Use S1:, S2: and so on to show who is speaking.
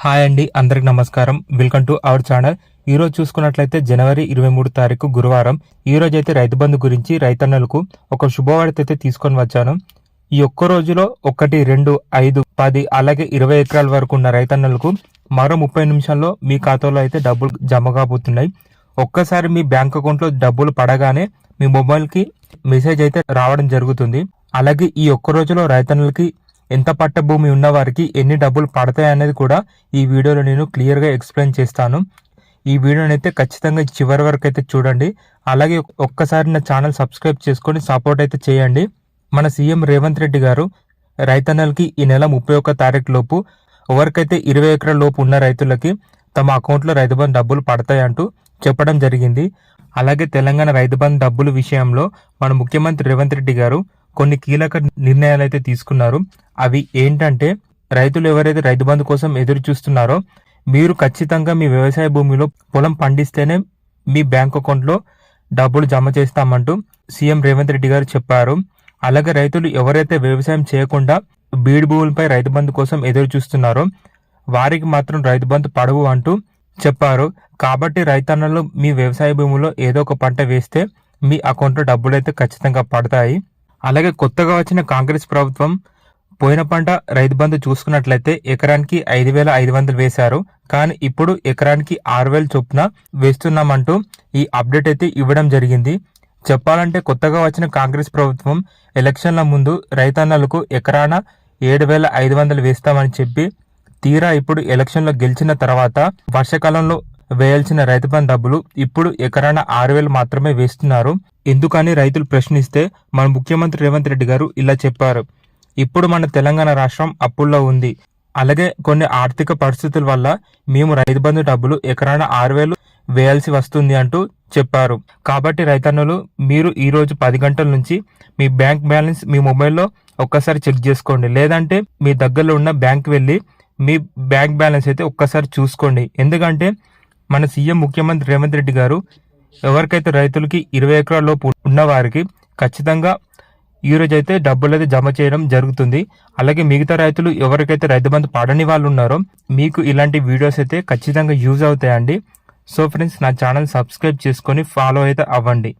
S1: Hi అండి, అందరికి నమస్కారం. Welcome to our channel. ఈ రోజు చూసుకున్నట్లయితే జనవరి 23 తారీఖు గురువారం. ఈ రోజు అయితే రైతు బంధు గురించి రైతన్నలకు ఒక శుభవార్త అయితే తీసుకొని వచ్చాను. ఈ ఒక్క రోజులో 1, 2, 5, 10 అలాగే 20 ఎకరాల వరకు ఉన్న రైతన్నలకు మరో 30 నిమిషాల్లో మీ ఖాతాలో అయితే డబ్బులు జమ కాబోతున్నాయి. ఒక్కసారి మీ బ్యాంక్ అకౌంట్లో డబ్బులు పడగానే మీ మొబైల్కి మెసేజ్ అయితే రావడం జరుగుతుంది. అలాగే ఈ ఒక్క రోజులో రైతన్నలకి ఎంత పట్ట భూమి ఉన్న వారికి ఎన్ని డబ్బులు పడతాయి అనేది కూడా ఈ వీడియోలో నేను క్లియర్గా ఎక్స్ప్లెయిన్ చేస్తాను. ఈ వీడియోని అయితే ఖచ్చితంగా చివరి వరకు అయితే చూడండి. అలాగే ఒక్కసారి నా ఛానల్ సబ్స్క్రైబ్ చేసుకొని సపోర్ట్ అయితే చేయండి. మన సీఎం రేవంత్ రెడ్డి గారు రైతన్నలకి ఈ నెల 31 తారీఖు లోపు ఎవరికైతే 20 ఎకరాల లోపు ఉన్న రైతులకి తమ అకౌంట్లో రైతు బంధు డబ్బులు పడతాయి అంటూ చెప్పడం జరిగింది. అలాగే తెలంగాణ రైతు బంధు డబ్బుల విషయంలో మన ముఖ్యమంత్రి రేవంత్ రెడ్డి గారు కొన్ని కీలక నిర్ణయాలు అయితే తీసుకున్నారు. అవి ఏంటంటే, రైతులు ఎవరైతే రైతు బంధు కోసం ఎదురు చూస్తున్నారో మీరు ఖచ్చితంగా మీ వ్యవసాయ భూమిలో పొలం పండిస్తేనే మీ బ్యాంక్ అకౌంట్లో డబ్బులు జమ చేస్తామంటూ సీఎం రేవంత్ రెడ్డి గారు చెప్పారు. అలాగే రైతులు ఎవరైతే వ్యవసాయం చేయకుండా బీడు భూములపై రైతు బంధు కోసం ఎదురు చూస్తున్నారో వారికి మాత్రం రైతు బంధు పడవు అంటూ చెప్పారు. కాబట్టి రైతన్నలు మీ వ్యవసాయ భూమిలో ఏదో ఒక పంట వేస్తే మీ అకౌంట్లో డబ్బులు అయితే ఖచ్చితంగా పడతాయి. అలాగే కొత్తగా వచ్చిన కాంగ్రెస్ ప్రభుత్వం పోయిన పంట రైతు బంధు చూసుకున్నట్లయితే ఎకరానికి 5,500 వేశారు. కానీ ఇప్పుడు ఎకరానికి 6,000 చొప్పున వేస్తున్నామంటూ ఈ అప్డేట్ అయితే ఇవ్వడం జరిగింది. చెప్పాలంటే కొత్తగా వచ్చిన కాంగ్రెస్ ప్రభుత్వం ఎలక్షన్ల ముందు రైతన్నలకు ఎకరాన 7,500 వేస్తామని చెప్పి తీరా ఇప్పుడు ఎలక్షన్లో గెలిచిన తర్వాత వర్షాకాలంలో వేయాల్సిన రైతు బంధు డబ్బులు ఇప్పుడు ఎకరాన 6,000 మాత్రమే వేస్తున్నారు. ఎందుకని రైతులు ప్రశ్నిస్తే మన ముఖ్యమంత్రి రేవంత్ రెడ్డి గారు ఇలా చెప్పారు. ఇప్పుడు మన తెలంగాణ రాష్ట్రం అప్పుల్లో ఉంది. అలాగే కొన్ని ఆర్థిక పరిస్థితుల వల్ల మేము రైతు బంధు డబ్బులు ఎకరాన 6,000 వేయాల్సి వస్తుంది అంటూ చెప్పారు. కాబట్టి రైతన్నులు మీరు ఈరోజు 10 గంటల నుంచి మీ బ్యాంక్ బ్యాలెన్స్ మీ మొబైల్లో ఒక్కసారి చెక్ చేసుకోండి. లేదంటే మీ దగ్గరలో ఉన్న బ్యాంక్ వెళ్ళి మీ బ్యాంక్ బ్యాలెన్స్ అయితే ఒక్కసారి చూసుకోండి. ఎందుకంటే మన సీఎం ముఖ్యమంత్రి రేవంత్ రెడ్డి గారు ఎవరికైతే రైతులకి 20 ఎకరాల లోపు ఉన్న వారికి ఖచ్చితంగా ఈరోజు అయితే డబ్బులు అయితే జమ చేయడం జరుగుతుంది. అలాగే మిగతా రైతులు ఎవరికైతే రైతు బంధు పడని వాళ్ళు ఉన్నారో మీకు ఇలాంటి వీడియోస్ అయితే ఖచ్చితంగా యూజ్ అవుతాయండి. సో ఫ్రెండ్స్, నా ఛానల్ సబ్స్క్రైబ్ చేసుకొని ఫాలో అయితే అవ్వండి.